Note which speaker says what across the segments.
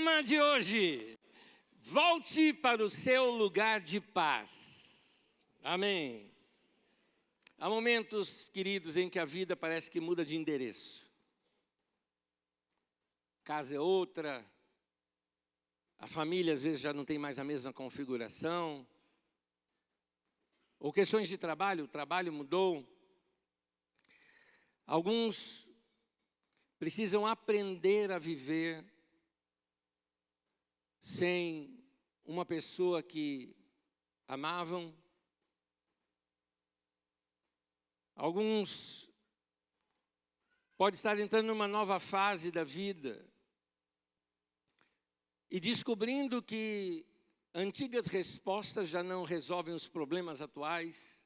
Speaker 1: Tema de hoje: volte para o seu lugar de paz. Amém. Há momentos, queridos, em que a vida parece que muda de endereço. Casa é outra, a família às vezes já não tem mais a mesma configuração. Ou questões de trabalho, o trabalho mudou. Alguns precisam aprender a viver sem uma pessoa que amavam. Alguns podem estar entrando numa nova fase da vida e descobrindo que antigas respostas já não resolvem os problemas atuais.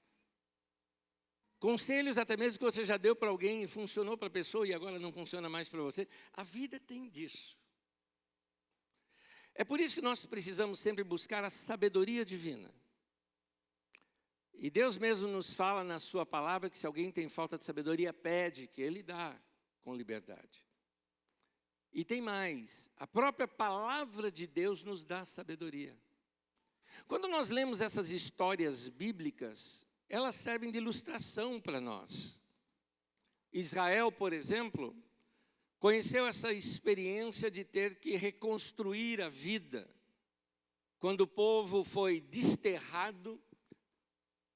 Speaker 1: Conselhos até mesmo que você já deu para alguém e funcionou para a pessoa e agora não funciona mais para você. A vida tem disso. É por isso que nós precisamos sempre buscar a sabedoria divina. E Deus mesmo nos fala na sua palavra que se alguém tem falta de sabedoria, pede, que Ele dá com liberdade. E tem mais, a própria palavra de Deus nos dá sabedoria. Quando nós lemos essas histórias bíblicas, elas servem de ilustração para nós. Israel, por exemplo, conheceu essa experiência de ter que reconstruir a vida. Quando o povo foi desterrado,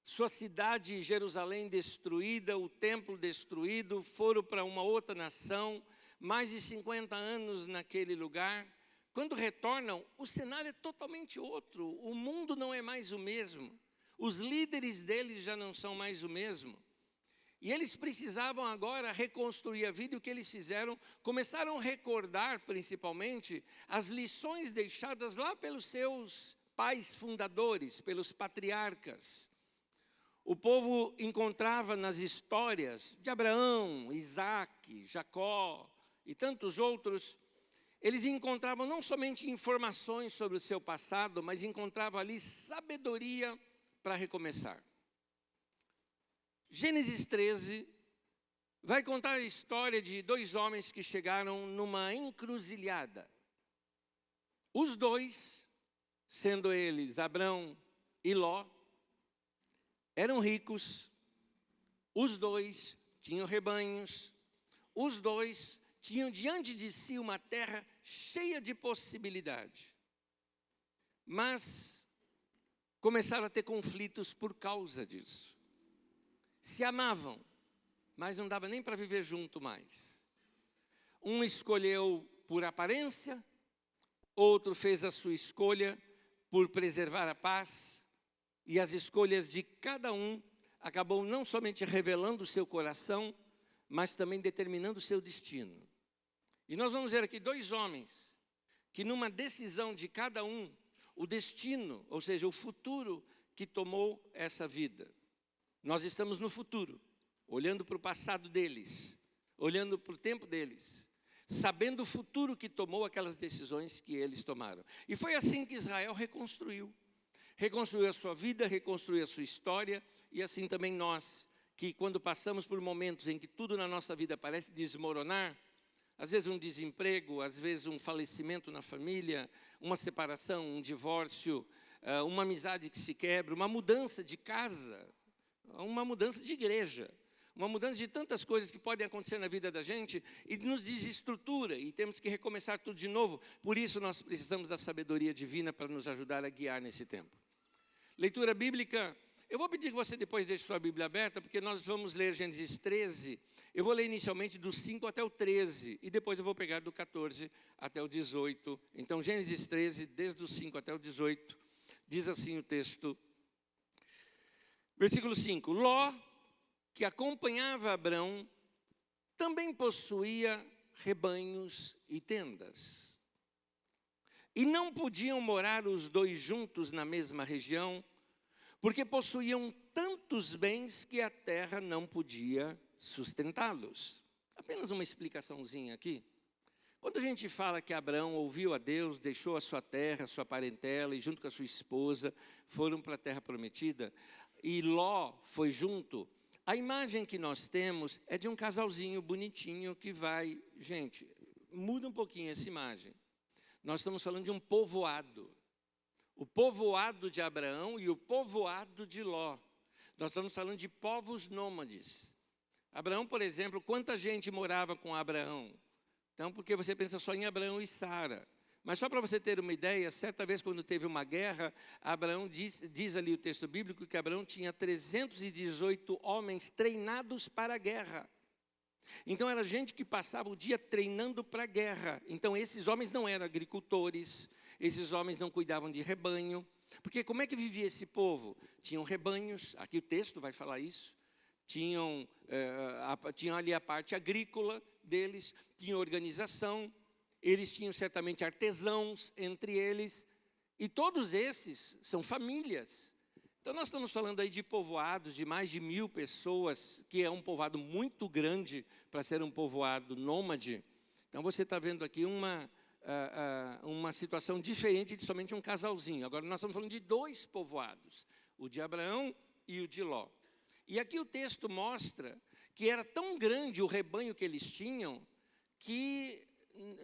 Speaker 1: sua cidade, Jerusalém, destruída, o templo destruído, foram para uma outra nação, mais de 50 anos naquele lugar. Quando retornam, o cenário é totalmente outro, o mundo não é mais o mesmo, os líderes deles já não são mais o mesmo. E eles precisavam agora reconstruir a vida, e o que eles fizeram? Começaram a recordar, principalmente, as lições deixadas lá pelos seus pais fundadores, pelos patriarcas. O povo encontrava nas histórias de Abraão, Isaac, Jacó e tantos outros, eles encontravam não somente informações sobre o seu passado, mas encontravam ali sabedoria para recomeçar. Gênesis 13 vai contar a história de dois homens que chegaram numa encruzilhada. Os dois, sendo eles Abrão e Ló, eram ricos, os dois tinham rebanhos, os dois tinham diante de si uma terra cheia de possibilidade. Mas começaram a ter conflitos por causa disso. Se amavam, mas não dava nem para viver junto mais. Um escolheu por aparência, outro fez a sua escolha por preservar a paz, e as escolhas de cada um acabou não somente revelando o seu coração, mas também determinando o seu destino. E nós vamos ver aqui dois homens, que numa decisão de cada um, o destino, ou seja, o futuro que tomou essa vida. Nós estamos no futuro, olhando para o passado deles, olhando para o tempo deles, sabendo o futuro que tomou aquelas decisões que eles tomaram. E foi assim que Israel reconstruiu. Reconstruiu a sua vida, reconstruiu a sua história, e assim também nós, que quando passamos por momentos em que tudo na nossa vida parece desmoronar, às vezes um desemprego, às vezes um falecimento na família, uma separação, um divórcio, uma amizade que se quebra, uma mudança de casa, uma mudança de igreja, uma mudança de tantas coisas que podem acontecer na vida da gente e nos desestrutura e temos que recomeçar tudo de novo. Por isso nós precisamos da sabedoria divina para nos ajudar a guiar nesse tempo. Leitura bíblica, eu vou pedir que você depois deixe sua Bíblia aberta, porque nós vamos ler Gênesis 13, eu vou ler inicialmente do 5 até o 13, e depois eu vou pegar do 14 até o 18. Então Gênesis 13, desde o 5 até o 18, diz assim o texto. Versículo 5, Ló, que acompanhava Abrão, também possuía rebanhos e tendas. E não podiam morar os dois juntos na mesma região, porque possuíam tantos bens que a terra não podia sustentá-los. Apenas uma explicaçãozinha aqui. Quando a gente fala que Abraão ouviu a Deus, deixou a sua terra, a sua parentela, e junto com a sua esposa, foram para a terra prometida, e Ló foi junto, a imagem que nós temos é de um casalzinho bonitinho que vai, gente, muda um pouquinho essa imagem. Nós estamos falando de um povoado. O povoado de Abraão e o povoado de Ló. Nós estamos falando de povos nômades. Abraão, por exemplo, quanta gente morava com Abraão? Então, porque você pensa só em Abraão e Sara. Mas só para você ter uma ideia, certa vez quando teve uma guerra, Abraão diz ali o texto bíblico que Abraão tinha 318 homens treinados para a guerra. Então era gente que passava o dia treinando para a guerra. Então esses homens não eram agricultores, esses homens não cuidavam de rebanho. Porque como é que vivia esse povo? Tinham rebanhos, aqui o texto vai falar isso. Tinham ali a parte agrícola deles, tinham organização, eles tinham certamente artesãos entre eles, e todos esses são famílias. Então nós estamos falando aí de povoados de mais de 1000 pessoas, que é um povoado muito grande para ser um povoado nômade. Então você está vendo aqui uma situação diferente de somente um casalzinho. Agora nós estamos falando de 2 povoados, o de Abraão e o de Ló. E aqui o texto mostra que era tão grande o rebanho que eles tinham, que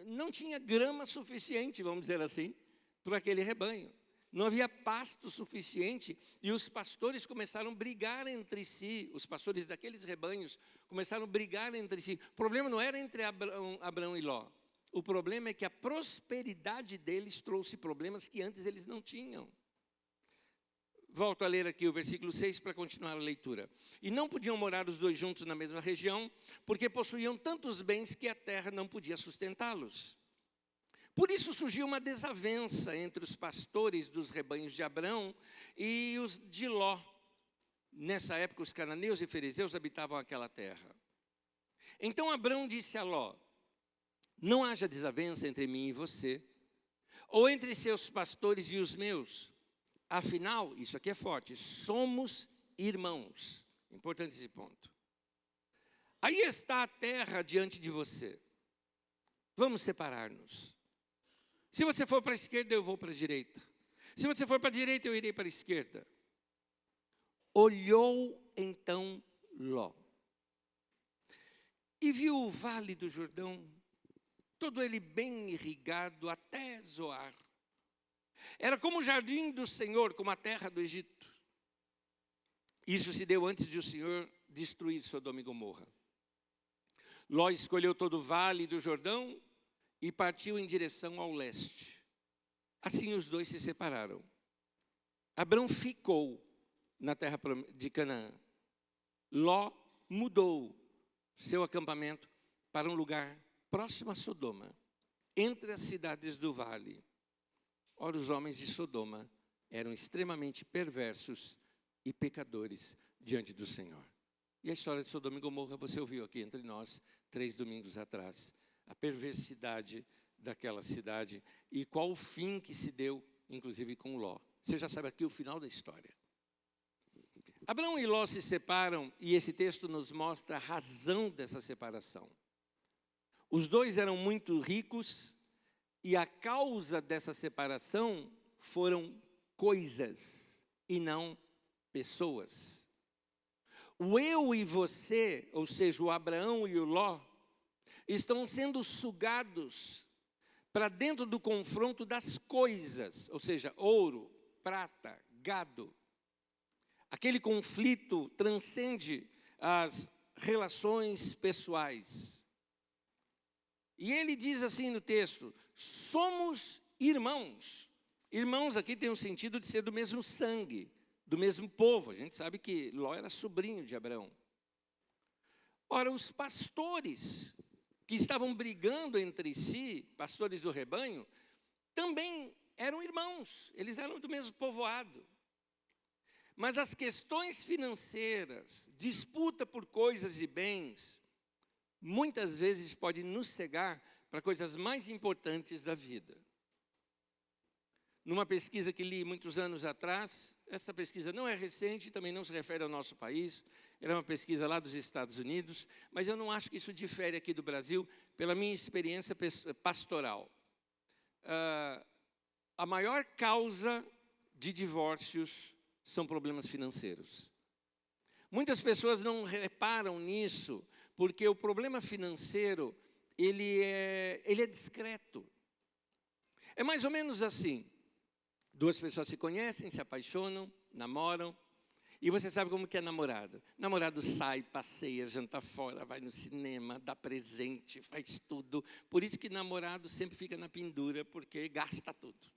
Speaker 1: não tinha grama suficiente, vamos dizer assim, para aquele rebanho. Não havia pasto suficiente e os pastores começaram a brigar entre si, os pastores daqueles rebanhos começaram a brigar entre si. O problema não era entre Abraão e Ló. O problema é que a prosperidade deles trouxe problemas que antes eles não tinham. Volto a ler aqui o versículo 6 para continuar a leitura. E não podiam morar os 2 juntos na mesma região, porque possuíam tantos bens que a terra não podia sustentá-los. Por isso surgiu uma desavença entre os pastores dos rebanhos de Abraão e os de Ló. Nessa época, os cananeus e fariseus habitavam aquela terra. Então Abraão disse a Ló: não haja desavença entre mim e você, ou entre seus pastores e os meus. Afinal, isso aqui é forte, somos irmãos. Importante esse ponto. Aí está a terra diante de você. Vamos separar-nos. Se você for para a esquerda, eu vou para a direita. Se você for para a direita, eu irei para a esquerda. Olhou então Ló e viu o vale do Jordão, todo ele bem irrigado até Zoar. Era como o jardim do Senhor, como a terra do Egito. Isso se deu antes de o Senhor destruir Sodoma e Gomorra. Ló escolheu todo o vale do Jordão e partiu em direção ao leste. Assim os 2 se separaram. Abrão ficou na terra de Canaã. Ló mudou seu acampamento para um lugar próximo a Sodoma, entre as cidades do vale. Ora, os homens de Sodoma eram extremamente perversos e pecadores diante do Senhor. E a história de Sodoma e Gomorra você ouviu aqui entre nós 3 domingos atrás. A perversidade daquela cidade e qual o fim que se deu, inclusive com Ló. Você já sabe aqui o final da história. Abraão e Ló se separam e esse texto nos mostra a razão dessa separação. Os 2 eram muito ricos e a causa dessa separação foram coisas e não pessoas. O eu e você, ou seja, o Abraão e o Ló, estão sendo sugados para dentro do confronto das coisas, ou seja, ouro, prata, gado. Aquele conflito transcende as relações pessoais. E ele diz assim no texto: somos irmãos. Irmãos aqui tem o sentido de ser do mesmo sangue, do mesmo povo. A gente sabe que Ló era sobrinho de Abraão. Ora, os pastores que estavam brigando entre si, pastores do rebanho, também eram irmãos, eles eram do mesmo povoado. Mas as questões financeiras, disputa por coisas e bens, muitas vezes podem nos cegar para coisas mais importantes da vida. Numa pesquisa que li muitos anos atrás, essa pesquisa não é recente, também não se refere ao nosso país, era uma pesquisa lá dos Estados Unidos, mas eu não acho que isso difere aqui do Brasil, pela minha experiência pastoral. A maior causa de divórcios são problemas financeiros. Muitas pessoas não reparam nisso, porque o problema financeiro, ele é discreto. É mais ou menos assim. Duas pessoas se conhecem, se apaixonam, namoram. E você sabe como que é namorado. Namorado sai, passeia, janta fora, vai no cinema, dá presente, faz tudo. Por isso que namorado sempre fica na pendura, porque gasta tudo.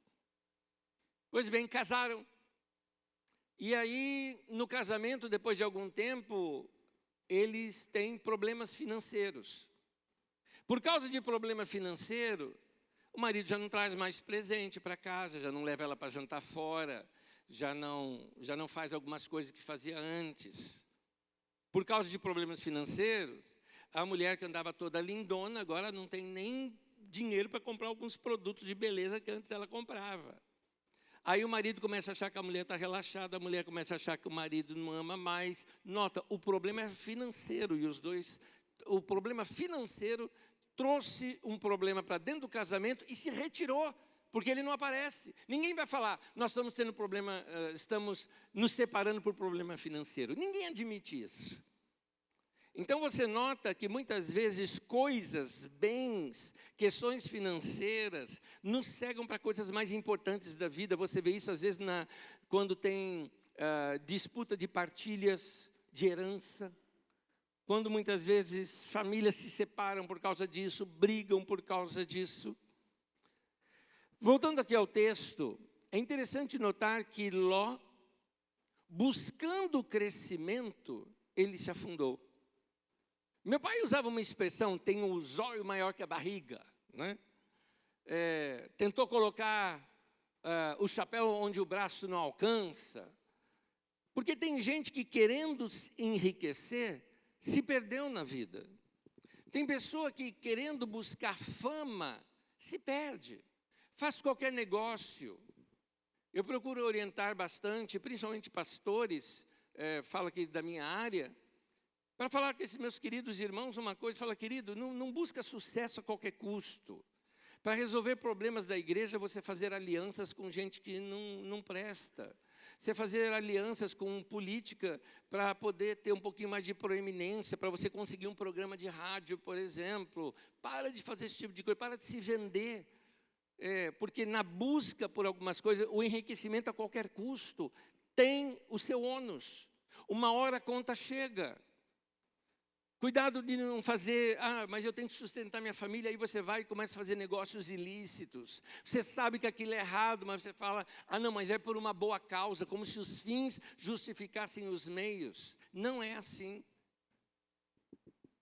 Speaker 1: Pois bem, casaram. E aí, no casamento, depois de algum tempo, eles têm problemas financeiros. Por causa de problema financeiro, o marido já não traz mais presente para casa, já não leva ela para jantar fora, já não faz algumas coisas que fazia antes. Por causa de problemas financeiros, a mulher que andava toda lindona, agora não tem nem dinheiro para comprar alguns produtos de beleza que antes ela comprava. Aí o marido começa a achar que a mulher está relaxada, a mulher começa a achar que o marido não ama mais. Nota, o problema é financeiro, e o problema financeiro trouxe um problema para dentro do casamento e se retirou, porque ele não aparece. Ninguém vai falar, nós estamos tendo problema, estamos nos separando por problema financeiro. Ninguém admite isso. Então você nota que muitas vezes coisas, bens, questões financeiras nos cegam para coisas mais importantes da vida. Você vê isso às vezes quando tem disputa de partilhas, de herança. Quando muitas vezes famílias se separam por causa disso, brigam por causa disso. Voltando aqui ao texto, é interessante notar que Ló, buscando o crescimento, ele se afundou. Meu pai usava uma expressão, tem o zóio maior que a barriga, né? Tentou colocar o chapéu onde o braço não alcança, porque tem gente que querendo enriquecer, se perdeu na vida. Tem pessoa que querendo buscar fama, se perde, faz qualquer negócio. Eu procuro orientar bastante, principalmente pastores, falo aqui da minha área, para falar com esses meus queridos irmãos uma coisa, fala, querido, não busca sucesso a qualquer custo. Para resolver problemas da igreja, você fazer alianças com gente que não presta. Você fazer alianças com política para poder ter um pouquinho mais de proeminência, para você conseguir um programa de rádio, por exemplo. Para de fazer esse tipo de coisa, para de se vender. Porque na busca por algumas coisas, o enriquecimento a qualquer custo tem o seu ônus. Uma hora a conta chega. Cuidado de não fazer, mas eu tenho que sustentar minha família, aí você vai e começa a fazer negócios ilícitos. Você sabe que aquilo é errado, mas você fala, não, mas é por uma boa causa, como se os fins justificassem os meios. Não é assim.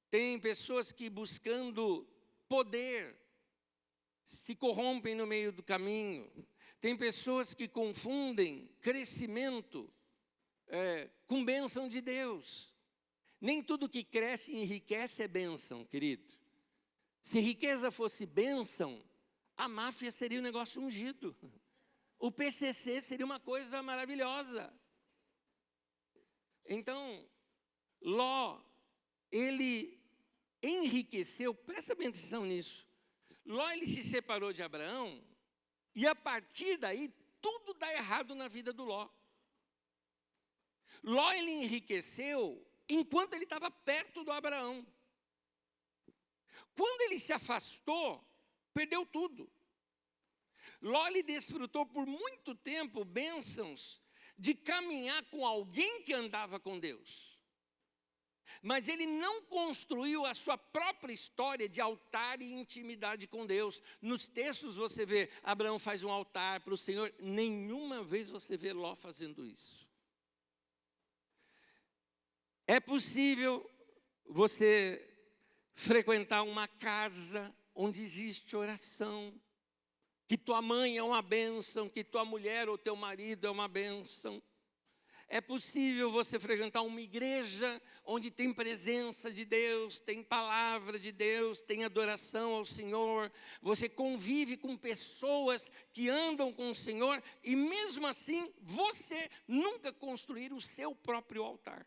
Speaker 1: Tem pessoas que buscando poder, se corrompem no meio do caminho. Tem pessoas que confundem crescimento com bênção de Deus. Nem tudo que cresce e enriquece é bênção, querido. Se riqueza fosse bênção, a máfia seria um negócio ungido. O PCC seria uma coisa maravilhosa. Então, Ló, ele enriqueceu, presta bem atenção nisso. Ló, ele se separou de Abraão, e a partir daí, tudo dá errado na vida do Ló. Ló, ele enriqueceu enquanto ele estava perto do Abraão. Quando ele se afastou, perdeu tudo. Ló, ele desfrutou por muito tempo bênçãos de caminhar com alguém que andava com Deus. Mas ele não construiu a sua própria história de altar e intimidade com Deus. Nos textos você vê, Abraão faz um altar para o Senhor. Nenhuma vez você vê Ló fazendo isso. É possível você frequentar uma casa onde existe oração, que tua mãe é uma bênção, que tua mulher ou teu marido é uma bênção. É possível você frequentar uma igreja onde tem presença de Deus, tem palavra de Deus, tem adoração ao Senhor. Você convive com pessoas que andam com o Senhor e mesmo assim você nunca construir o seu próprio altar.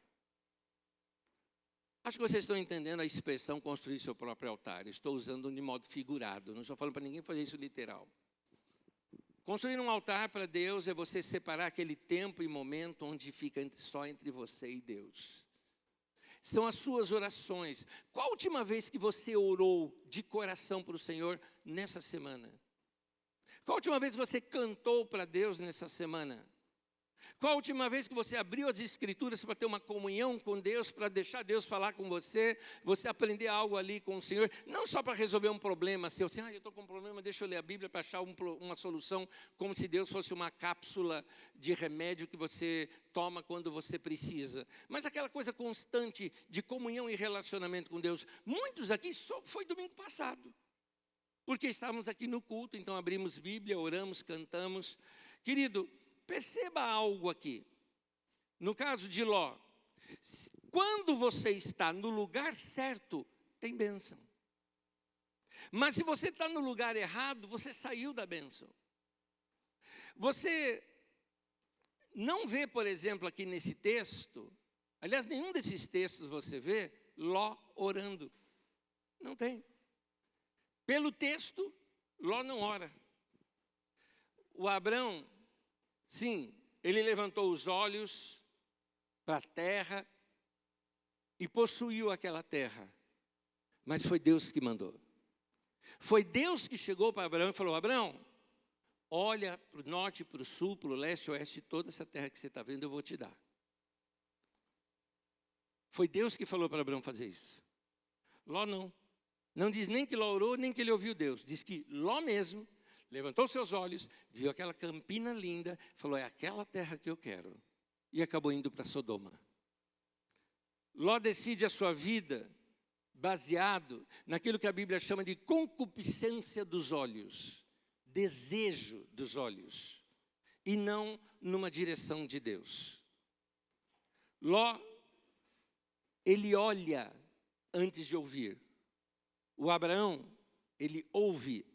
Speaker 1: Acho que vocês estão entendendo a expressão construir seu próprio altar. Eu estou usando de modo figurado, não estou falando para ninguém fazer isso literal. Construir um altar para Deus é você separar aquele tempo e momento onde fica só entre você e Deus. São as suas orações. Qual a última vez que você orou de coração para o Senhor nessa semana? Qual a última vez que você cantou para Deus nessa semana? Qual a última vez que você abriu as Escrituras para ter uma comunhão com Deus, para deixar Deus falar com você, você aprender algo ali com o Senhor, não só para resolver um problema seu, assim, eu estou com um problema, deixa eu ler a Bíblia para achar uma solução, como se Deus fosse uma cápsula de remédio que você toma quando você precisa. Mas aquela coisa constante de comunhão e relacionamento com Deus. Muitos aqui só foi domingo passado, porque estávamos aqui no culto, então abrimos Bíblia, oramos, cantamos. Querido, perceba algo aqui. No caso de Ló, quando você está no lugar certo, tem bênção. Mas se você está no lugar errado, você saiu da bênção. Você não vê, por exemplo, aqui nesse texto, aliás, nenhum desses textos você vê Ló orando. Não tem. Pelo texto, Ló não ora. O Abrão, sim, ele levantou os olhos para a terra e possuiu aquela terra. Mas foi Deus que mandou. Foi Deus que chegou para Abraão e falou, Abraão, olha para o norte, para o sul, para o leste, oeste, toda essa terra que você está vendo, eu vou te dar. Foi Deus que falou para Abraão fazer isso. Ló não. Não diz nem que Ló orou, nem que ele ouviu Deus. Diz que Ló mesmo levantou seus olhos, viu aquela campina linda, falou, é aquela terra que eu quero. E acabou indo para Sodoma. Ló decide a sua vida baseado naquilo que a Bíblia chama de concupiscência dos olhos, desejo dos olhos, e não numa direção de Deus. Ló, ele olha antes de ouvir. O Abraão, ele ouve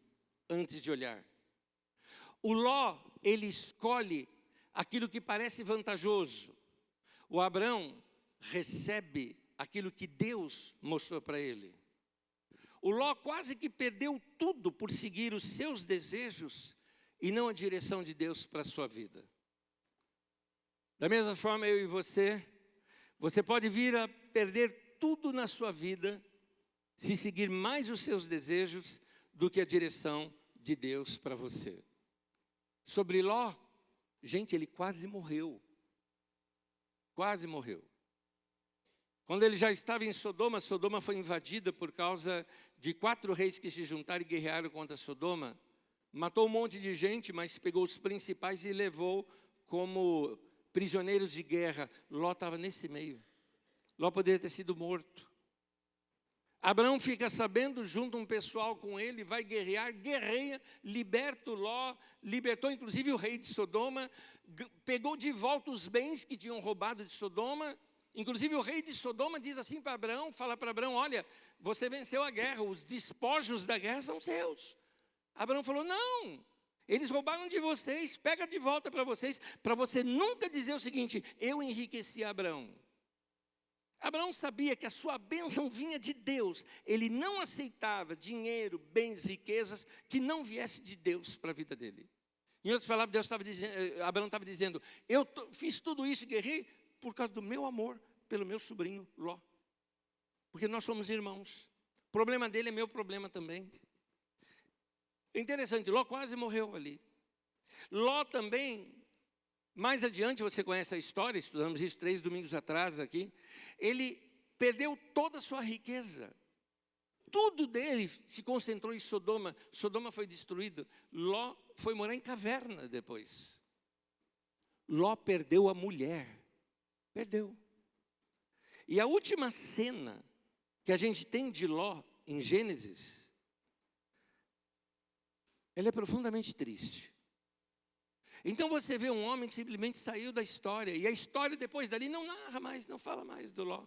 Speaker 1: antes de olhar. O Ló, ele escolhe aquilo que parece vantajoso. O Abraão recebe aquilo que Deus mostrou para ele. O Ló quase que perdeu tudo por seguir os seus desejos e não a direção de Deus para a sua vida. Da mesma forma, eu e você pode vir a perder tudo na sua vida se seguir mais os seus desejos do que a direção de Deus para você. Sobre Ló, gente, ele quase morreu. Quase morreu. Quando ele já estava em Sodoma, Sodoma foi invadida por causa de 4 reis que se juntaram e guerrearam contra Sodoma. Matou um monte de gente, mas pegou os principais e levou como prisioneiros de guerra. Ló estava nesse meio. Ló poderia ter sido morto. Abraão fica sabendo, junta um pessoal com ele, vai guerrear, guerreia, liberta o Ló, libertou inclusive o rei de Sodoma, pegou de volta os bens que tinham roubado de Sodoma. Inclusive o rei de Sodoma diz assim para Abraão, fala para Abraão, olha, você venceu a guerra, os despojos da guerra são seus. Abraão falou, não, eles roubaram de vocês, pega de volta para você nunca dizer o seguinte, eu enriqueci Abraão. Abraão sabia que a sua bênção vinha de Deus. Ele não aceitava dinheiro, bens, riquezas que não viesse de Deus para a vida dele. Em outras palavras, Abraão estava dizendo, eu fiz tudo isso e guerrei por causa do meu amor pelo meu sobrinho Ló. Porque nós somos irmãos. O problema dele é meu problema também. É interessante, Ló quase morreu ali. Ló também, mais adiante, você conhece a história, estudamos isso 3 domingos atrás aqui. Ele perdeu toda a sua riqueza. Tudo dele se concentrou em Sodoma. Sodoma foi destruído. Ló foi morar em caverna depois. Ló perdeu a mulher. Perdeu. E a última cena que a gente tem de Ló em Gênesis, ela é profundamente triste. Então você vê um homem que simplesmente saiu da história, e a história depois dali não narra mais, não fala mais do Ló.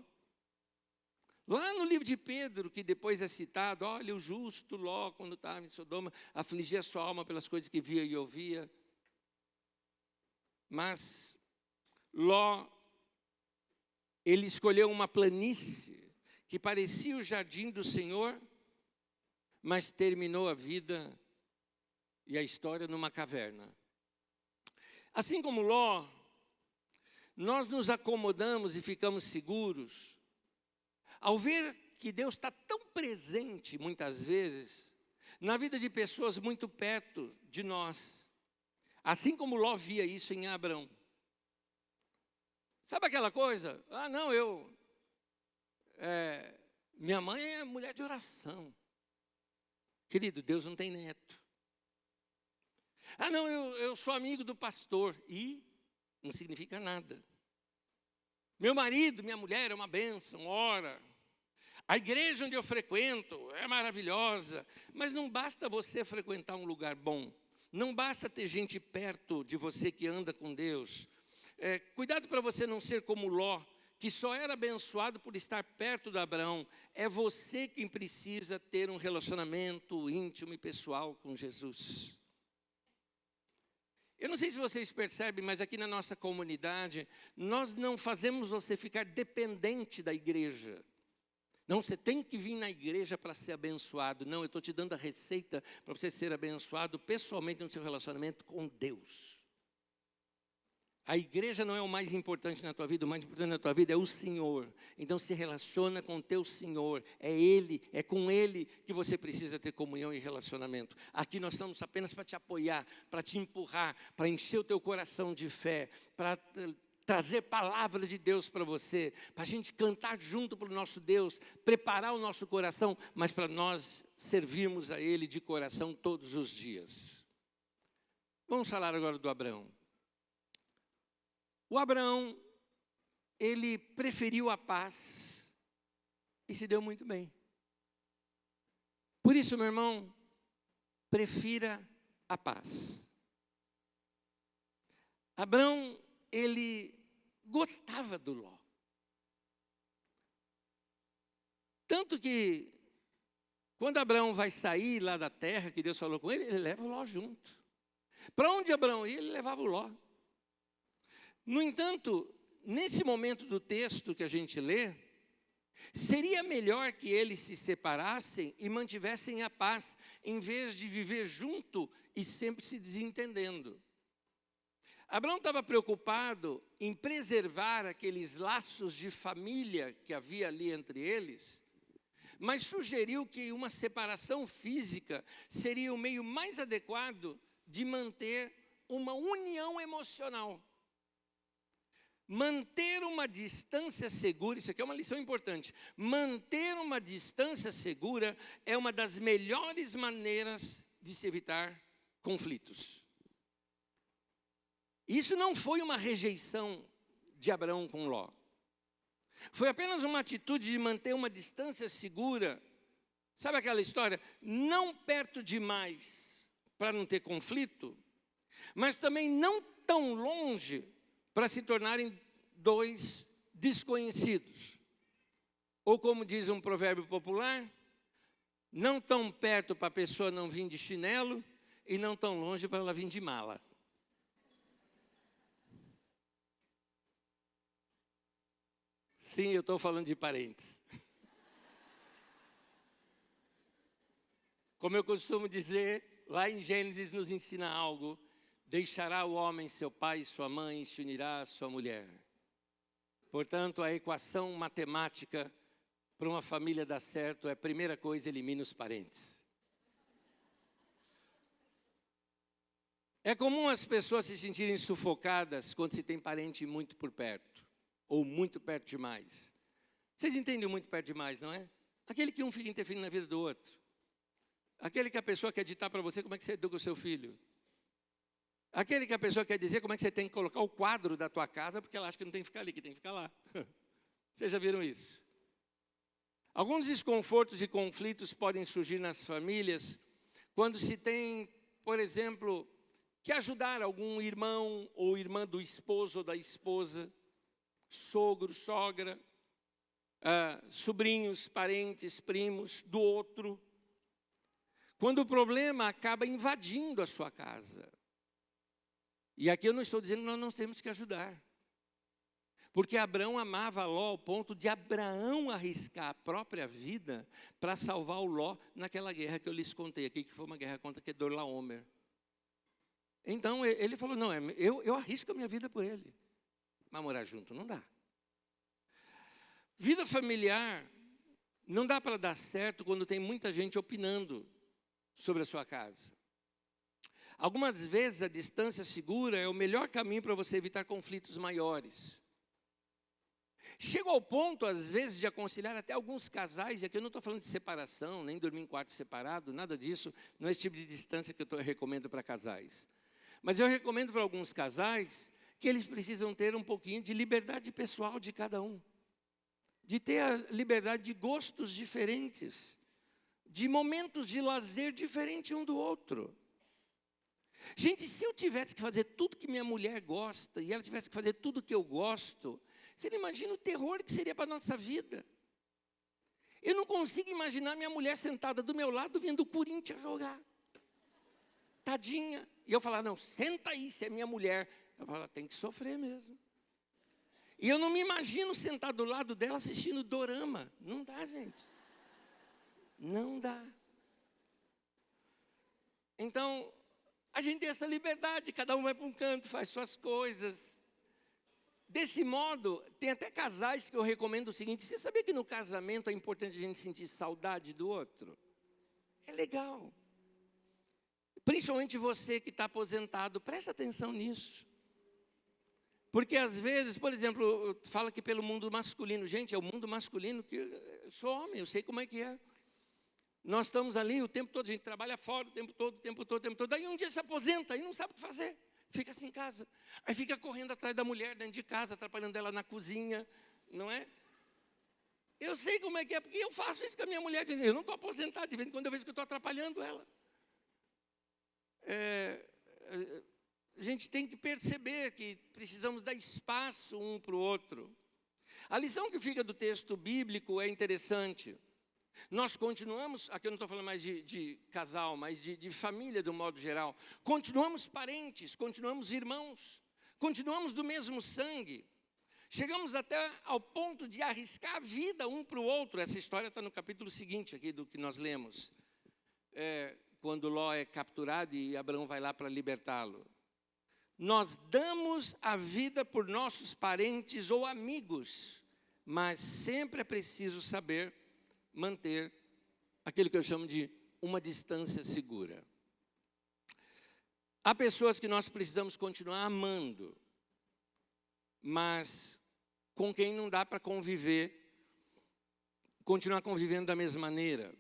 Speaker 1: Lá no livro de Pedro, que depois é citado, olha, o justo Ló, quando estava em Sodoma, afligia a sua alma pelas coisas que via e ouvia. Mas Ló, ele escolheu uma planície que parecia o jardim do Senhor, mas terminou a vida e a história numa caverna. Assim como Ló, nós nos acomodamos e ficamos seguros, ao ver que Deus está tão presente, muitas vezes, na vida de pessoas muito perto de nós. Assim como Ló via isso em Abrão. Sabe aquela coisa? Ah, não, minha mãe é mulher de oração. Querido, Deus não tem neto. Ah, não, eu sou amigo do pastor. E não significa nada. Meu marido, minha mulher é uma bênção, ora. A igreja onde eu frequento é maravilhosa. Mas não basta você frequentar um lugar bom. Não basta ter gente perto de você que anda com Deus. Cuidado para você não ser como Ló, que só era abençoado por estar perto de Abraão. É você quem precisa ter um relacionamento íntimo e pessoal com Jesus. Eu não sei se vocês percebem, mas aqui na nossa comunidade, nós não fazemos você ficar dependente da igreja. Não, você tem que vir na igreja para ser abençoado. Não, eu estou te dando a receita para você ser abençoado pessoalmente no seu relacionamento com Deus. A igreja não é o mais importante na tua vida, o mais importante na tua vida é o Senhor. Então se relaciona com o teu Senhor, é Ele, é com Ele que você precisa ter comunhão e relacionamento. Aqui nós estamos apenas para te apoiar, para te empurrar, para encher o teu coração de fé, para trazer palavra de Deus para você, para a gente cantar junto para o nosso Deus, preparar o nosso coração, mas para nós servirmos a Ele de coração todos os dias. Vamos falar agora do Abraão. O Abraão, ele preferiu a paz e se deu muito bem. Por isso, meu irmão, prefira a paz. Abraão, ele gostava do Ló. Tanto que, quando Abraão vai sair lá da terra, que Deus falou com ele, ele leva o Ló junto. Para onde Abraão ia, ele levava o Ló. No entanto, nesse momento do texto que a gente lê, seria melhor que eles se separassem e mantivessem a paz, em vez de viver junto e sempre se desentendendo. Abraão estava preocupado em preservar aqueles laços de família que havia ali entre eles, mas sugeriu que uma separação física seria o meio mais adequado de manter uma união emocional. Manter uma distância segura, isso aqui é uma lição importante. Manter uma distância segura é uma das melhores maneiras de se evitar conflitos. Isso não foi uma rejeição de Abraão com Ló. Foi apenas uma atitude de manter uma distância segura. Sabe aquela história? Não perto demais para não ter conflito, mas também não tão longe para se tornarem dois desconhecidos. Ou como diz um provérbio popular, não tão perto para a pessoa não vir de chinelo e não tão longe para ela vir de mala. Sim, eu estou falando de parentes. Como eu costumo dizer, lá em Gênesis nos ensina algo. Deixará o homem seu pai e sua mãe e se unirá à sua mulher. Portanto, a equação matemática para uma família dar certo é a primeira coisa, elimina os parentes. É comum as pessoas se sentirem sufocadas quando se tem parente muito por perto, ou muito perto demais. Vocês entendem muito perto demais, não é? Aquele que um fica interferindo na vida do outro. Aquele que a pessoa quer ditar para você como é que você educa o seu filho. Aquele que a pessoa quer dizer como é que você tem que colocar o quadro da tua casa, porque ela acha que não tem que ficar ali, que tem que ficar lá. Vocês já viram isso? Alguns desconfortos e conflitos podem surgir nas famílias quando se tem, por exemplo, que ajudar algum irmão ou irmã do esposo ou da esposa, sogro, sogra, sobrinhos, parentes, primos do outro. Quando o problema acaba invadindo a sua casa. E aqui eu não estou dizendo que nós não temos que ajudar. Porque Abraão amava Ló ao ponto de Abraão arriscar a própria vida para salvar o Ló naquela guerra que eu lhes contei aqui, que foi uma guerra contra Kedorlaomer. Então ele falou, não, eu arrisco a minha vida por ele. Mas morar junto não dá. Vida familiar não dá para dar certo quando tem muita gente opinando sobre a sua casa. Algumas vezes a distância segura é o melhor caminho para você evitar conflitos maiores. Chego ao ponto, às vezes, de aconselhar até alguns casais, e aqui eu não estou falando de separação, nem dormir em quarto separado, nada disso, não é esse tipo de distância que eu recomendo para casais. Mas eu recomendo para alguns casais que eles precisam ter um pouquinho de liberdade pessoal de cada um. De ter a liberdade de gostos diferentes, de momentos de lazer diferentes um do outro. Gente, se eu tivesse que fazer tudo que minha mulher gosta, e ela tivesse que fazer tudo que eu gosto, você não imagina o terror que seria para a nossa vida. Eu não consigo imaginar minha mulher sentada do meu lado vendo o Corinthians jogar. Tadinha. E eu falar, não, senta aí, se é minha mulher. Eu falo, tem que sofrer mesmo. E eu não me imagino sentado do lado dela assistindo dorama. Não dá, gente. Não dá. Então, a gente tem essa liberdade, cada um vai para um canto, faz suas coisas. Desse modo, tem até casais que eu recomendo o seguinte, você sabia que no casamento é importante a gente sentir saudade do outro? É legal. Principalmente você que está aposentado, presta atenção nisso. Porque às vezes, por exemplo, fala que pelo mundo masculino, gente, é o mundo masculino que eu sou homem, eu sei como é que é. Nós estamos ali o tempo todo, a gente trabalha fora o tempo todo. Daí um dia se aposenta e não sabe o que fazer. Fica assim em casa. Aí fica correndo atrás da mulher dentro de casa, atrapalhando ela na cozinha, não é? Eu sei como é que é, porque eu faço isso com a minha mulher. Eu não estou aposentado, de vez em quando eu vejo que eu estou atrapalhando ela. A gente tem que perceber que precisamos dar espaço um para o outro. A lição que fica do texto bíblico é interessante. Nós continuamos, aqui eu não estou falando mais de casal, mas de família de um modo geral. Continuamos parentes, continuamos irmãos, continuamos do mesmo sangue. Chegamos até ao ponto de arriscar a vida um para o outro. Essa história está no capítulo seguinte aqui do que nós lemos. Quando Ló é capturado e Abraão vai lá para libertá-lo. Nós damos a vida por nossos parentes ou amigos, mas sempre é preciso saber manter aquilo que eu chamo de uma distância segura. Há pessoas que nós precisamos continuar amando, mas com quem não dá para conviver, continuar convivendo da mesma maneira.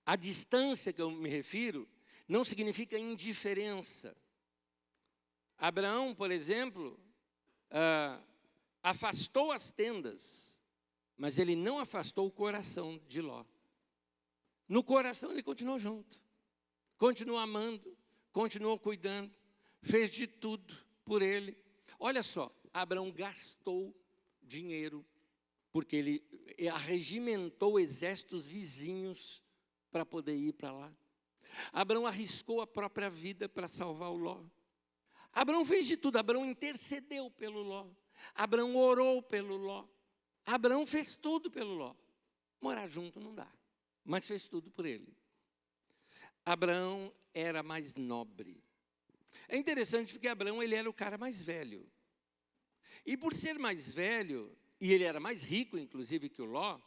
Speaker 1: A distância que eu me refiro não significa indiferença. Abraão, por exemplo, afastou as tendas, mas ele não afastou o coração de Ló. No coração ele continuou junto, continuou amando, continuou cuidando, fez de tudo por ele. Olha só, Abraão gastou dinheiro, porque ele arregimentou exércitos vizinhos para poder ir para lá. Abraão arriscou a própria vida para salvar o Ló. Abraão fez de tudo, Abraão intercedeu pelo Ló. Abraão orou pelo Ló. Abraão fez tudo pelo Ló. Morar junto não dá, mas fez tudo por ele. Abraão era mais nobre. É interessante porque Abraão ele era o cara mais velho. E por ser mais velho, e ele era mais rico inclusive que o Ló,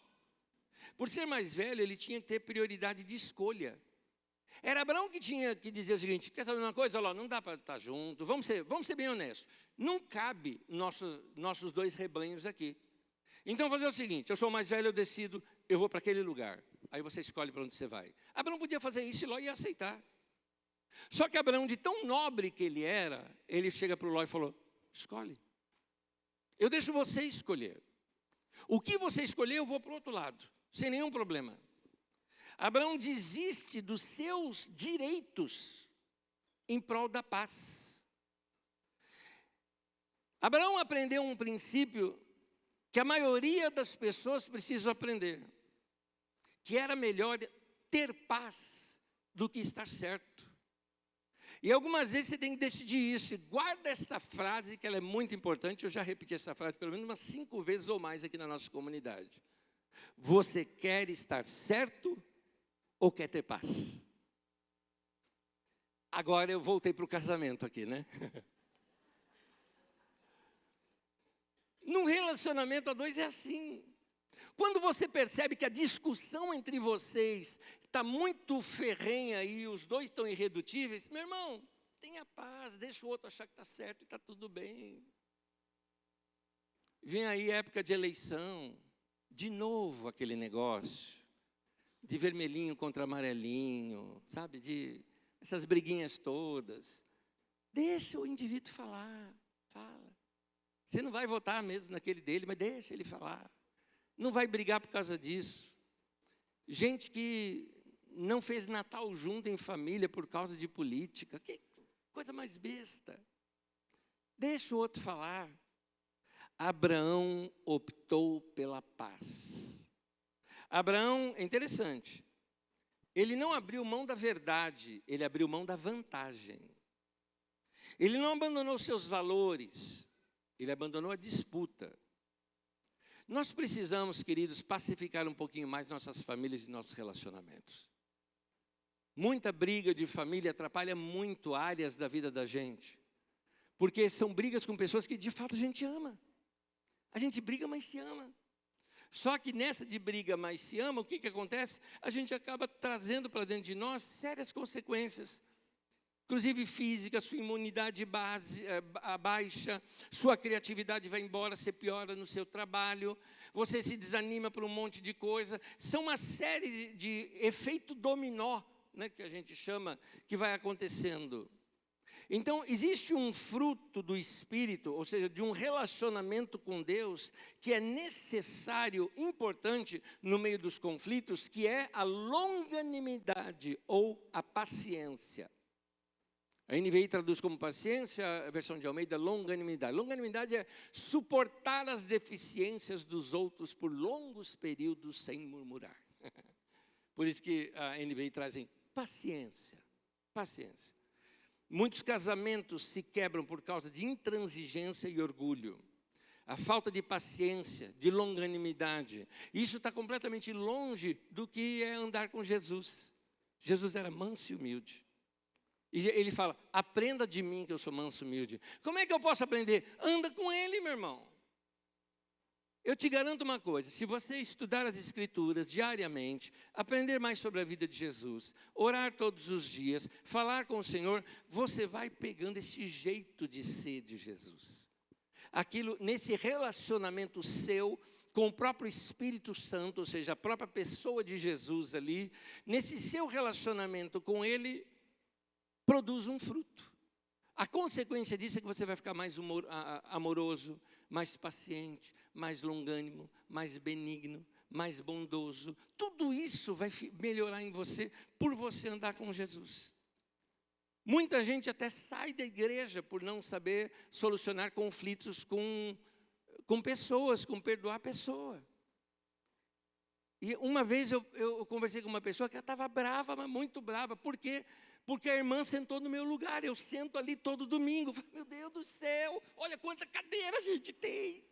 Speaker 1: por ser mais velho ele tinha que ter prioridade de escolha. Era Abraão que tinha que dizer o seguinte, quer saber uma coisa, Ló, não dá para estar junto, vamos ser bem honestos. Não cabe nossos dois rebanhos aqui. Então fazer o seguinte, eu sou mais velho, eu decido, eu vou para aquele lugar. Aí você escolhe para onde você vai. Abraão podia fazer isso e Ló ia aceitar. Só que Abraão, de tão nobre que ele era, ele chega para o Ló e falou, escolhe. Eu deixo você escolher. O que você escolher, eu vou para o outro lado, sem nenhum problema. Abraão desiste dos seus direitos em prol da paz. Abraão aprendeu um princípio que a maioria das pessoas precisam aprender, que era melhor ter paz do que estar certo. E algumas vezes você tem que decidir isso. E guarda esta frase, que ela é muito importante. Eu já repeti essa frase pelo menos umas 5 vezes ou mais aqui na nossa comunidade. Você quer estar certo ou quer ter paz? Agora eu voltei para o casamento aqui, né? Num relacionamento a dois é assim. Quando você percebe que a discussão entre vocês está muito ferrenha e os dois estão irredutíveis, meu irmão, tenha paz, deixa o outro achar que está certo e está tudo bem. Vem aí época de eleição, de novo aquele negócio, de vermelhinho contra amarelinho, sabe, de essas briguinhas todas. Deixa o indivíduo falar, fala. Você não vai votar mesmo naquele dele, mas deixa ele falar. Não vai brigar por causa disso. Gente que não fez Natal junto em família por causa de política. Que coisa mais besta. Deixa o outro falar. Abraão optou pela paz. Abraão, é interessante, ele não abriu mão da verdade, ele abriu mão da vantagem. Ele não abandonou seus valores, ele abandonou a disputa. Nós precisamos, queridos, pacificar um pouquinho mais nossas famílias e nossos relacionamentos. Muita briga de família atrapalha muito áreas da vida da gente, porque são brigas com pessoas que de fato a gente ama. A gente briga, mas se ama. Só que nessa de briga, mas se ama, o que acontece? A gente acaba trazendo para dentro de nós sérias consequências. Inclusive física, sua imunidade baixa, sua criatividade vai embora, você piora no seu trabalho, você se desanima por um monte de coisa. São uma série de efeito dominó, né, que a gente chama, que vai acontecendo. Então, existe um fruto do Espírito, ou seja, de um relacionamento com Deus, que é necessário, importante no meio dos conflitos, que é a longanimidade ou a paciência. A NVI traduz como paciência, a versão de Almeida, longanimidade. Longanimidade é suportar as deficiências dos outros por longos períodos sem murmurar. Por isso que a NVI traz paciência, paciência. Muitos casamentos se quebram por causa de intransigência e orgulho. A falta de paciência, de longanimidade. Isso está completamente longe do que é andar com Jesus. Jesus era manso e humilde. E ele fala, aprenda de mim que eu sou manso e humilde. Como é que eu posso aprender? Anda com ele, meu irmão. Eu te garanto uma coisa, se você estudar as Escrituras diariamente, aprender mais sobre a vida de Jesus, orar todos os dias, falar com o Senhor, você vai pegando esse jeito de ser de Jesus. Aquilo, nesse relacionamento seu com o próprio Espírito Santo, ou seja, a própria pessoa de Jesus ali, nesse seu relacionamento com Ele, produz um fruto. A consequência disso é que você vai ficar mais amoroso, mais paciente, mais longânimo, mais benigno, mais bondoso. Tudo isso vai melhorar em você por você andar com Jesus. Muita gente até sai da igreja por não saber solucionar conflitos com pessoas, com perdoar a pessoa. E uma vez eu conversei com uma pessoa que ela estava brava, mas muito brava. Por quê? Porque a irmã sentou no meu lugar, eu sento ali todo domingo. Falei, meu Deus do céu, olha quanta cadeira a gente tem.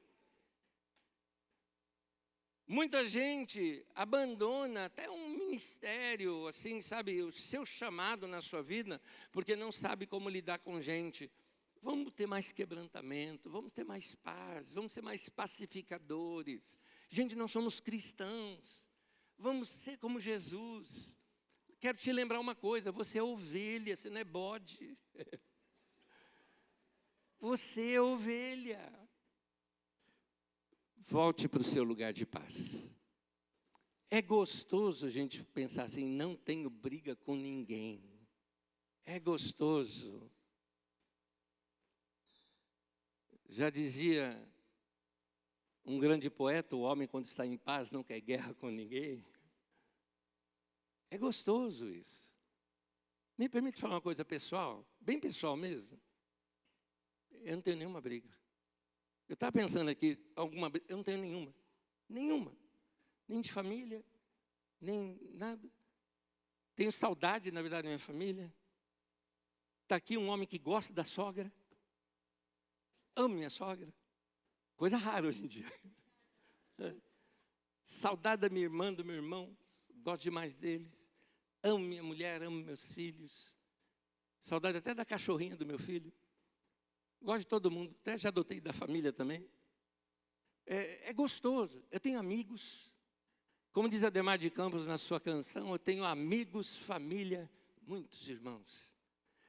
Speaker 1: Muita gente abandona até um ministério, assim, sabe, o seu chamado na sua vida, porque não sabe como lidar com gente. Vamos ter mais quebrantamento, vamos ter mais paz, vamos ser mais pacificadores. Gente, nós somos cristãos, vamos ser como Jesus. Quero te lembrar uma coisa, você é ovelha, você não é bode. Você é ovelha. Volte para o seu lugar de paz. É gostoso a gente pensar assim, não tenho briga com ninguém. É gostoso. Já dizia um grande poeta, o homem quando está em paz não quer guerra com ninguém. É gostoso isso. Me permite falar uma coisa pessoal, bem pessoal mesmo. Eu não tenho nenhuma briga. Eu estava pensando aqui, eu não tenho nenhuma. Nem de família, nem nada. Tenho saudade, na verdade, da minha família. Está aqui um homem que gosta da sogra. Amo minha sogra. Coisa rara hoje em dia. Saudade da minha irmã, do meu irmão. Gosto demais deles. Amo minha mulher, amo meus filhos. Saudade até da cachorrinha do meu filho. Gosto de todo mundo. Até já adotei da família também. É gostoso. Eu tenho amigos. Como diz Ademar de Campos na sua canção, eu tenho amigos, família, muitos irmãos.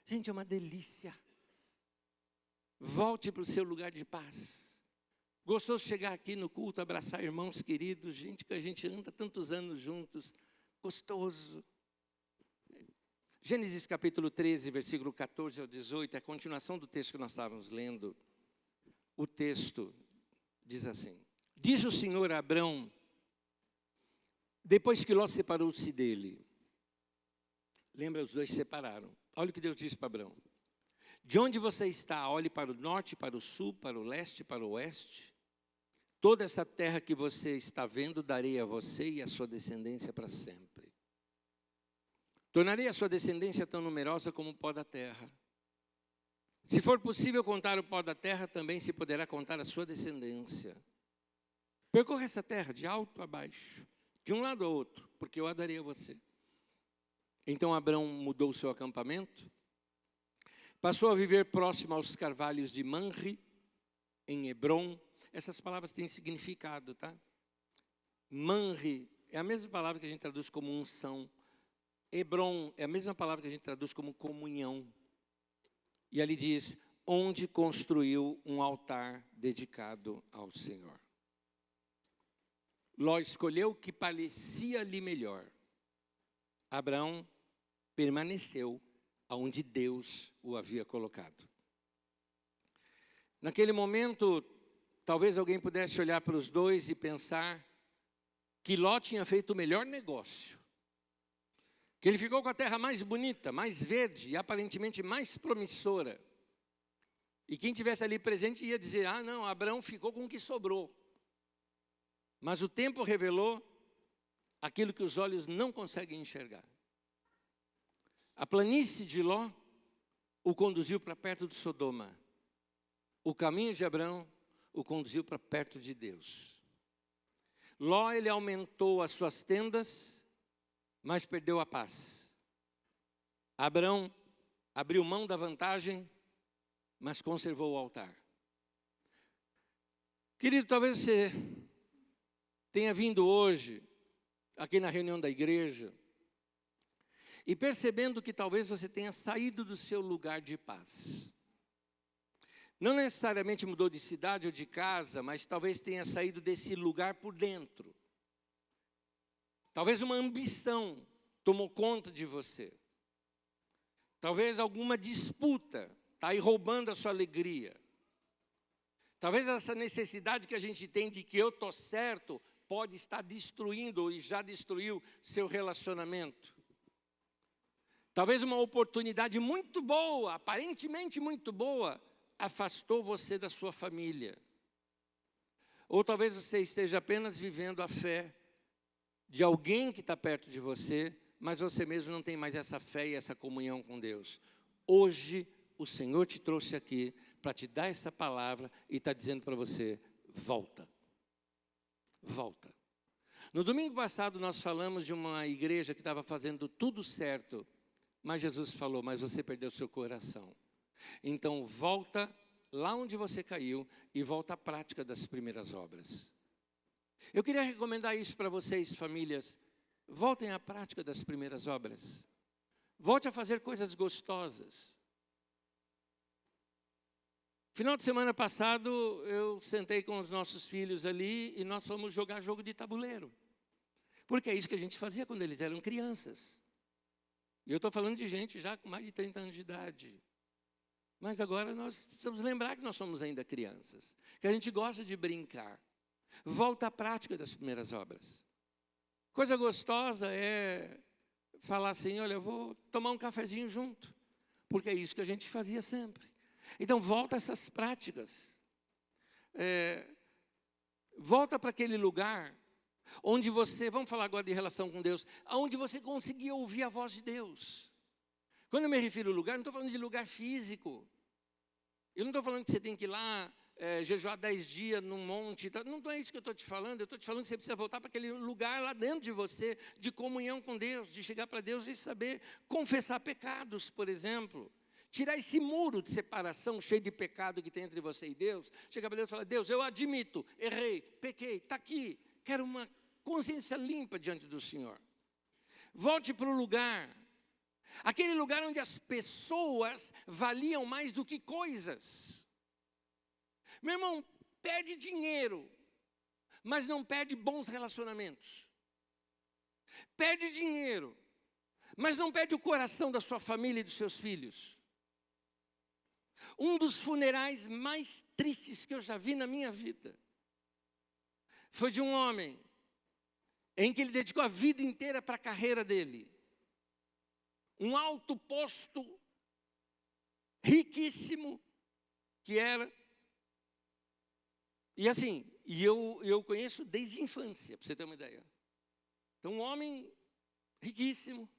Speaker 1: Gente, é uma delícia. Volte para o seu lugar de paz. Gostoso chegar aqui no culto, abraçar irmãos queridos, gente que a gente anda tantos anos juntos. Gostoso. Gênesis capítulo 13, versículo 14 ao 18, é a continuação do texto que nós estávamos lendo. O texto diz assim: Diz o Senhor a Abrão, depois que Ló separou-se dele. Lembra, os dois se separaram. Olha o que Deus disse para Abrão. De onde você está, olhe para o norte, para o sul, para o leste, para o oeste. Toda essa terra que você está vendo, darei a você e a sua descendência para sempre. Tornarei a sua descendência tão numerosa como o pó da terra. Se for possível contar o pó da terra, também se poderá contar a sua descendência. Percorra essa terra de alto a baixo, de um lado ao outro, porque eu a darei a você. Então Abrão mudou o seu acampamento, passou a viver próximo aos carvalhos de Manre, em Hebrom. Essas palavras têm significado, tá? Manre é a mesma palavra que a gente traduz como unção. Hebrom é a mesma palavra que a gente traduz como comunhão. E ali diz, onde construiu um altar dedicado ao Senhor. Ló escolheu o que parecia-lhe melhor. Abrão permaneceu onde Deus o havia colocado. Naquele momento, talvez alguém pudesse olhar para os dois e pensar que Ló tinha feito o melhor negócio. Que ele ficou com a terra mais bonita, mais verde e aparentemente mais promissora. E quem tivesse ali presente ia dizer, ah não, Abrão ficou com o que sobrou. Mas o tempo revelou aquilo que os olhos não conseguem enxergar. A planície de Ló o conduziu para perto de Sodoma. O caminho de Abrão o conduziu para perto de Deus. Ló, ele aumentou as suas tendas, mas perdeu a paz. Abrão abriu mão da vantagem, mas conservou o altar. Querido, talvez você tenha vindo hoje, aqui na reunião da igreja, e percebendo que talvez você tenha saído do seu lugar de paz. Não necessariamente mudou de cidade ou de casa, mas talvez tenha saído desse lugar por dentro. Talvez uma ambição tomou conta de você. Talvez alguma disputa está aí roubando a sua alegria. Talvez essa necessidade que a gente tem de que eu estou certo pode estar destruindo e já destruiu seu relacionamento. Talvez uma oportunidade muito boa, aparentemente muito boa, afastou você da sua família. Ou talvez você esteja apenas vivendo a fé de alguém que está perto de você, mas você mesmo não tem mais essa fé e essa comunhão com Deus. Hoje, o Senhor te trouxe aqui para te dar essa palavra e está dizendo para você, volta. Volta. No domingo passado, nós falamos de uma igreja que estava fazendo tudo certo, mas Jesus falou, mas você perdeu seu coração. Então, volta lá onde você caiu e volta à prática das primeiras obras. Eu queria recomendar isso para vocês, famílias. Voltem à prática das primeiras obras. Volte a fazer coisas gostosas. Final de semana passado, eu sentei com os nossos filhos ali e nós fomos jogar jogo de tabuleiro. Porque é isso que a gente fazia quando eles eram crianças. E eu estou falando de gente já com mais de 30 anos de idade. Mas agora nós precisamos lembrar que nós somos ainda crianças. Que a gente gosta de brincar. Volta à prática das primeiras obras. Coisa gostosa é falar assim, olha, eu vou tomar um cafezinho junto. Porque é isso que a gente fazia sempre. Então, volta a essas práticas. Volta para aquele lugar onde você, vamos falar agora de relação com Deus, onde você conseguia ouvir a voz de Deus. Quando eu me refiro ao lugar, não estou falando de lugar físico. Eu não estou falando que você tem que ir lá jejuar 10 dias num monte. Não é isso que eu estou te falando. Eu estou te falando que você precisa voltar para aquele lugar lá dentro de você, de comunhão com Deus, de chegar para Deus e saber confessar pecados, por exemplo. Tirar esse muro de separação cheio de pecado que tem entre você e Deus. Chegar para Deus e falar, Deus, eu admito, errei, pequei, está aqui. Quero uma consciência limpa diante do Senhor. Volte para o lugar, aquele lugar onde as pessoas valiam mais do que coisas. Meu irmão, perde dinheiro, mas não perde bons relacionamentos. Perde dinheiro, mas não perde o coração da sua família e dos seus filhos. Um dos funerais mais tristes que eu já vi na minha vida foi de um homem em que ele dedicou a vida inteira para a carreira dele. Um alto posto, riquíssimo, que era. E assim, eu conheço desde a infância, para você ter uma ideia. Então, um homem riquíssimo,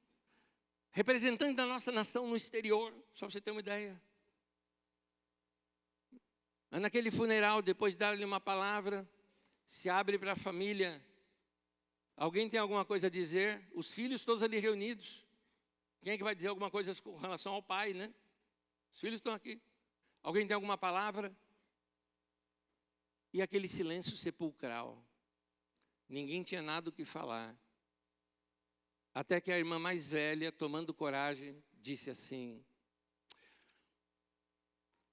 Speaker 1: representante da nossa nação no exterior, só para você ter uma ideia. Mas naquele funeral, depois de dar-lhe uma palavra, se abre para a família. Alguém tem alguma coisa a dizer? Os filhos todos ali reunidos. Quem é que vai dizer alguma coisa com relação ao pai, né? Os filhos estão aqui. Alguém tem alguma palavra? E aquele silêncio sepulcral. Ninguém tinha nada o que falar. Até que a irmã mais velha, tomando coragem, disse assim: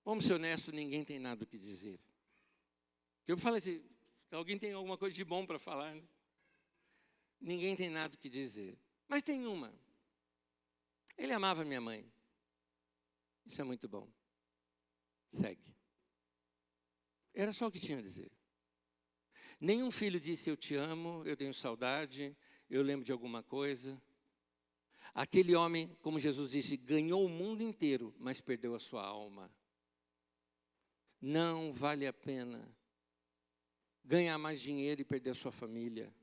Speaker 1: vamos ser honestos, ninguém tem nada o que dizer. Eu falei assim, alguém tem alguma coisa de bom para falar, né? Ninguém tem nada o que dizer. Mas tem uma. Ele amava minha mãe. Isso é muito bom. Segue. Era só o que tinha a dizer. Nenhum filho disse eu te amo, eu tenho saudade, eu lembro de alguma coisa. Aquele homem, como Jesus disse, ganhou o mundo inteiro, mas perdeu a sua alma. Não vale a pena ganhar mais dinheiro e perder a sua família.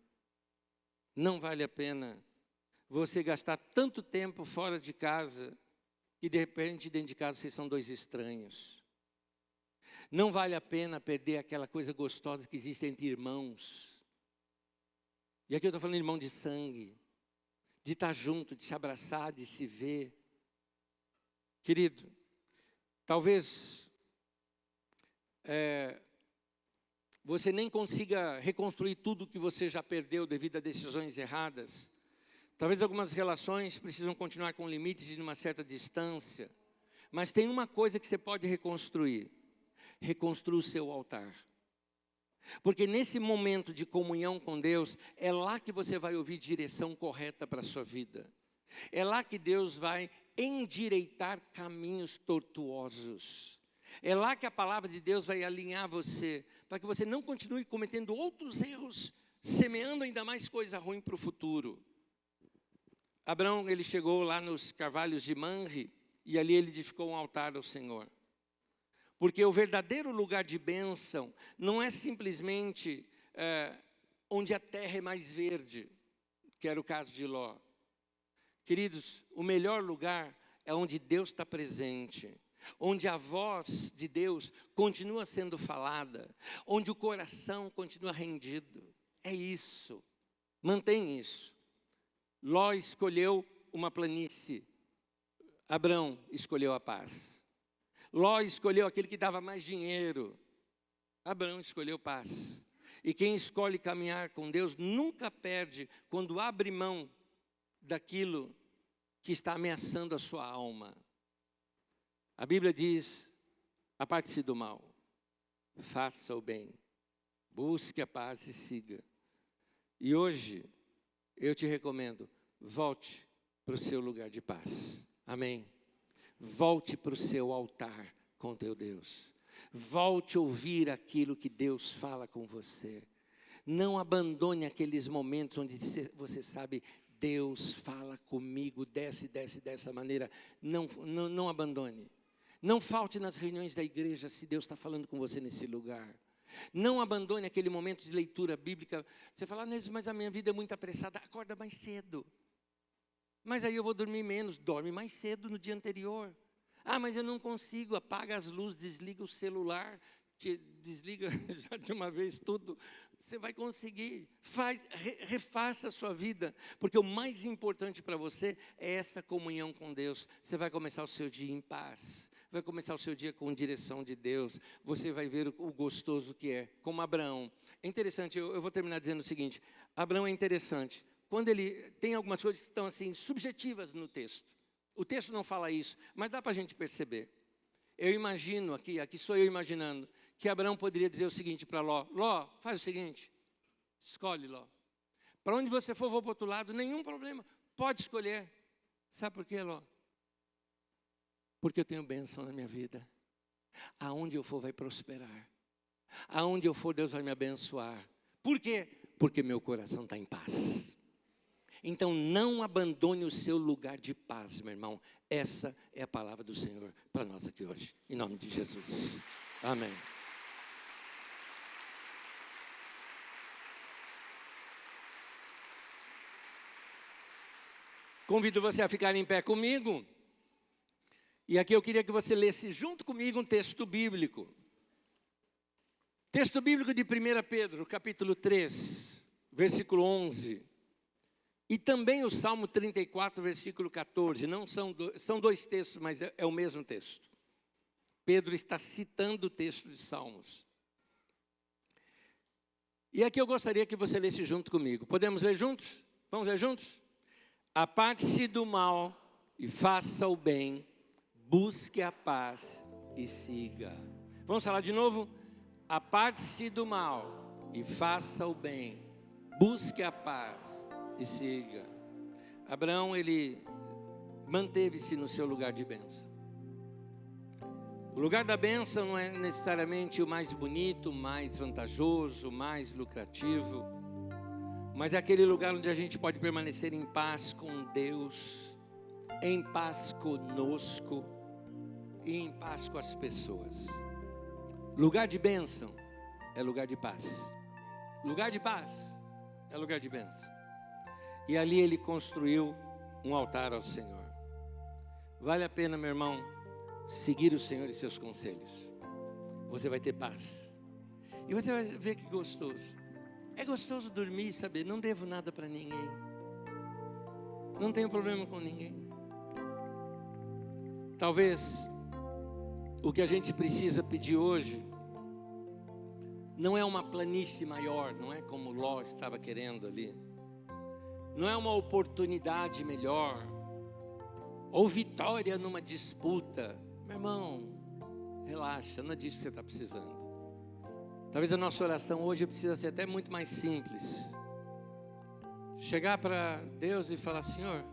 Speaker 1: Não vale a pena você gastar tanto tempo fora de casa que de repente dentro de casa vocês são dois estranhos. Não vale a pena perder aquela coisa gostosa que existe entre irmãos. E aqui eu estou falando de irmão de sangue, de estar junto, de se abraçar, de se ver. Querido, talvez você nem consiga reconstruir tudo que você já perdeu devido a decisões erradas. Talvez algumas relações precisam continuar com limites de uma certa distância. Mas tem uma coisa que você pode reconstruir. Reconstrua o seu altar. Porque nesse momento de comunhão com Deus, é lá que você vai ouvir direção correta para a sua vida. É lá que Deus vai endireitar caminhos tortuosos. É lá que a palavra de Deus vai alinhar você, para que você não continue cometendo outros erros, semeando ainda mais coisa ruim para o futuro. Abraão, ele chegou lá nos carvalhos de Manre, e ali ele edificou um altar ao Senhor. Porque o verdadeiro lugar de bênção não é simplesmente onde a terra é mais verde, que era o caso de Ló. Queridos, o melhor lugar é onde Deus está presente, onde a voz de Deus continua sendo falada, onde o coração continua rendido. É isso, mantém isso. Ló escolheu uma planície, Abrão escolheu a paz. Ló escolheu aquele que dava mais dinheiro, Abrão escolheu paz. E quem escolhe caminhar com Deus nunca perde quando abre mão daquilo que está ameaçando a sua alma. A Bíblia diz, aparte-se do mal, faça o bem, busque a paz e siga. E hoje, eu te recomendo, volte para o seu lugar de paz. Amém? Volte para o seu altar com teu Deus. Volte a ouvir aquilo que Deus fala com você. Não abandone aqueles momentos onde você sabe, Deus fala comigo dessa maneira. Não abandone. Não falte nas reuniões da igreja se Deus está falando com você nesse lugar. Não abandone aquele momento de leitura bíblica. Você fala, mas a minha vida é muito apressada. Acorda mais cedo. Mas aí eu vou dormir menos. Dorme mais cedo no dia anterior. Mas eu não consigo. Apaga as luzes, desliga o celular. desliga já de uma vez tudo. Você vai conseguir. Refaça a sua vida, porque o mais importante para você é essa comunhão com Deus. Você vai começar o seu dia em paz, vai começar o seu dia com direção de Deus. Você vai ver o gostoso que é, como Abraão. É interessante, eu vou terminar dizendo o seguinte: Abraão é interessante, quando ele tem algumas coisas que estão assim, subjetivas no texto. O texto não fala isso, mas dá para a gente perceber. Eu imagino aqui sou eu imaginando, que Abraão poderia dizer o seguinte para Ló: Ló, faz o seguinte, escolhe, Ló. Para onde você for, vou para o outro lado, nenhum problema, pode escolher. Sabe por quê, Ló? Porque eu tenho bênção na minha vida. Aonde eu for vai prosperar. Aonde eu for Deus vai me abençoar. Por quê? Porque meu coração está em paz. Então não abandone o seu lugar de paz, meu irmão. Essa é a palavra do Senhor para nós aqui hoje, em nome de Jesus. Amém. Convido você a ficar em pé comigo. E aqui eu queria que você lesse junto comigo um texto bíblico. Texto bíblico de 1 Pedro, capítulo 3, versículo 11. E também o Salmo 34, versículo 14. Não são dois textos, mas é o mesmo texto. Pedro está citando o texto de Salmos. E aqui eu gostaria que você lesse junto comigo. Podemos ler juntos? Vamos ler juntos? Aparte-se do mal e faça o bem, busque a paz e siga. Vamos falar de novo? Aparte-se do mal e faça o bem, busque a paz e siga. Abraão, ele manteve-se no seu lugar de bênção. O lugar da bênção não é necessariamente o mais bonito, o mais vantajoso, o mais lucrativo, mas é aquele lugar onde a gente pode permanecer em paz com Deus, em paz conosco e em paz com as pessoas. Lugar de bênção é lugar de paz. Lugar de paz é lugar de bênção. E ali ele construiu um altar ao Senhor. Vale a pena, meu irmão, seguir o Senhor e seus conselhos. Você vai ter paz. E você vai ver que gostoso. É gostoso dormir e saber, não devo nada para ninguém. Não tenho problema com ninguém. Talvez o que a gente precisa pedir hoje não é uma planície maior, não é como Ló estava querendo ali. Não é uma oportunidade melhor, ou vitória numa disputa. Meu irmão, relaxa, não é disso que você está precisando. Talvez a nossa oração hoje precisa ser até muito mais simples. Chegar para Deus e falar: Senhor,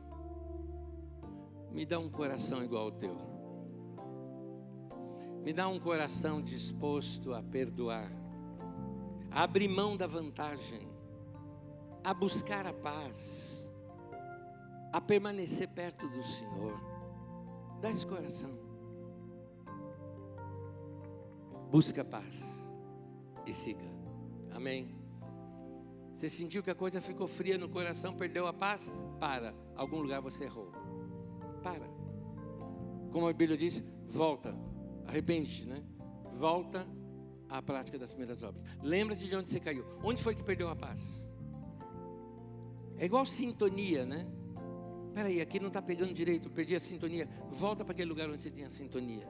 Speaker 1: me dá um coração igual ao teu. Me dá um coração disposto a perdoar, a abrir mão da vantagem, a buscar a paz, a permanecer perto do Senhor. Dá esse coração. Busca a paz e siga. Amém. Você sentiu que a coisa ficou fria no coração, perdeu a paz? Para. Algum lugar você errou. Para. Como a Bíblia diz, volta. Arrepende-te, né? Volta à prática das primeiras obras. Lembra-te de onde você caiu. Onde foi que perdeu a paz? É igual sintonia, né? Peraí, aqui não está pegando direito, perdi a sintonia. Volta para aquele lugar onde você tinha sintonia.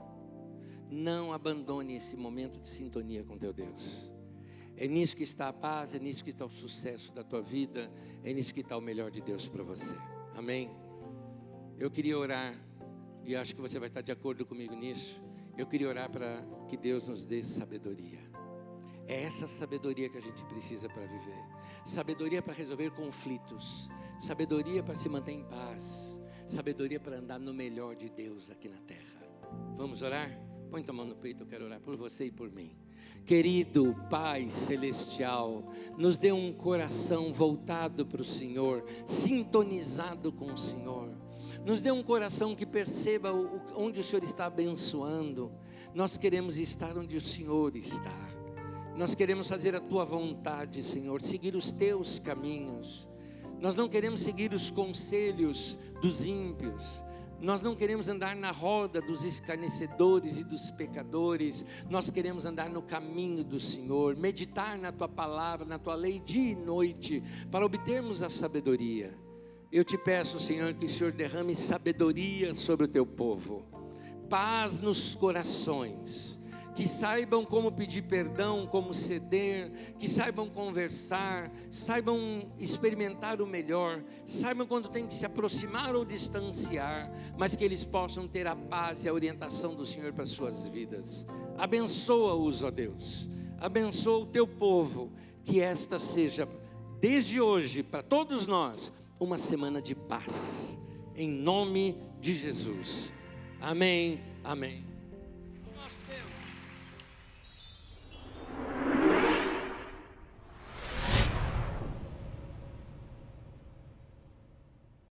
Speaker 1: Não abandone esse momento de sintonia com teu Deus. É nisso que está a paz, é nisso que está o sucesso da tua vida, é nisso que está o melhor de Deus para você. Amém? Eu queria orar, e acho que você vai estar de acordo comigo nisso. Eu queria orar para que Deus nos dê sabedoria. É essa sabedoria que a gente precisa para viver. Sabedoria para resolver conflitos. Sabedoria para se manter em paz. Sabedoria para andar no melhor de Deus aqui na terra. Vamos orar? Põe tua mão no peito, eu quero orar por você e por mim. Querido Pai Celestial, nos dê um coração voltado para o Senhor, sintonizado com o Senhor. Nos dê um coração que perceba onde o Senhor está abençoando. Nós queremos estar onde o Senhor está. Nós queremos fazer a Tua vontade, Senhor, seguir os Teus caminhos. Nós não queremos seguir os conselhos dos ímpios. Nós não queremos andar na roda dos escarnecedores e dos pecadores. Nós queremos andar no caminho do Senhor, meditar na Tua palavra, na Tua lei dia e noite, para obtermos a sabedoria. Eu te peço, Senhor, que o Senhor derrame sabedoria sobre o Teu povo, paz nos corações, que saibam como pedir perdão, como ceder, que saibam conversar, saibam experimentar o melhor, saibam quando tem que se aproximar ou distanciar, mas que eles possam ter a paz e a orientação do Senhor para as suas vidas. Abençoa-os, ó Deus, abençoa o Teu povo, que esta seja, desde hoje, para todos nós, uma semana de paz, em nome de Jesus. Amém, amém.